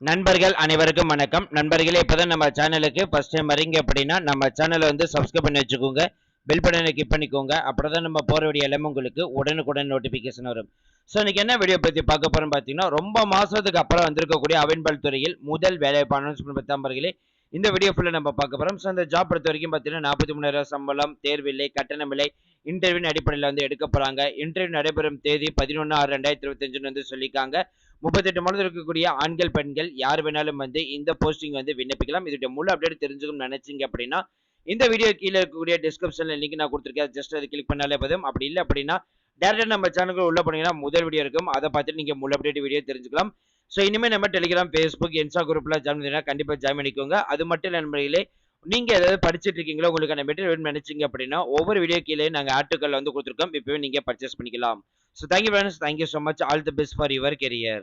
நண்பர்கள் அனைவருக்கும் வணக்கம். நண்பர்களே, இப்பதான் நம்ம சேனலுக்கு ஃபர்ஸ்ட் டைம் வரீங்க அப்படின்னா நம்ம சேனலை வந்து சப்ஸ்கிரைப் பண்ணி வச்சுக்கோங்க. பெல் பட்டனை கிளிக் பண்ணிக்கோங்க. அப்படிதான் நம்ம போற வீடியோ எல்லாமே உங்களுக்கு உடனுக்குடன் நோட்டிபிகேஷன் வரும். ஸோ இன்னைக்கு என்ன வீடியோ பத்தி பார்க்க போறோம் பார்த்தீங்கன்னா, ரொம்ப மாசத்துக்கு அப்புறம் வந்திருக்கக்கூடிய அவின்பல் துறையில் முதல் வேலைவாய்ப்பு அனௌன்ஸ்மெண்ட் பத்தி நண்பர்களே இந்த வீடியோ ஃபுல்லா நம்ம பார்க்க போறோம். ஸோ அந்த ஜாப் பொறுத்த வரைக்கும் பார்த்தீங்கன்னா 43,000 சம்பளம், தேர்வில்லை, கட்டணமில்லை, இன்டர்வியூ அடிப்படையில் வந்து எடுக்க போறாங்க. இன்டர்வியூ நடைபெறும் தேதி 11/6/2025 வந்து சொல்லியிருக்காங்க. 38 மாதத்தில் இருக்கக்கூடிய ஆண்கள் பெண்கள் யார் வேணாலும் வந்து இந்த போஸ்டிங் வந்து விண்ணப்பிக்கலாம். இதோட முழு அப்டேட் தெரிஞ்சுக்கணும்னு நினைச்சீங்க அப்படின்னா இந்த வீடியோ கீழே இருக்கக்கூடிய டிஸ்கிரிப்ஷன்ல லிங்க் நான் கொடுத்துருக்கேன். ஜஸ்ட் அதை கிளிக் பண்ணாலே போதும். அப்படி இல்லை அப்படின்னா டேரக்டா நம்ம சேனலுக்கு உள்ள போனீங்கன்னா முதல் வீடியோ இருக்கும். அதை பார்த்துட்டு நீங்க முழு அப்டேட் வீடியோ தெரிஞ்சுக்கலாம். ஸோ இனிமேல் நம்ம டெலிகிராம், ஃபேஸ்புக், இன்ஸ்டா குரூப்ல ஜாயின் பண்ணினா கண்டிப்பா ஜாயின் பண்ணிக்கோங்க. அது மட்டும் இல்லை நண்பர்களே, நீங்க ஏதாவது படிச்சுட்டு இருக்கீங்களோ உங்களுக்கான மெட்டீரியல் நினைச்சீங்க அப்படின்னா ஒவ்வொரு வீடியோ கீழே நாங்கள் ஆர்டிக்கல் வந்து கொடுத்துருக்கோம். இப்பவே நீங்க பர்ச்சேஸ் பண்ணிக்கலாம். So thank you friends, thank you so much. All the best for your career.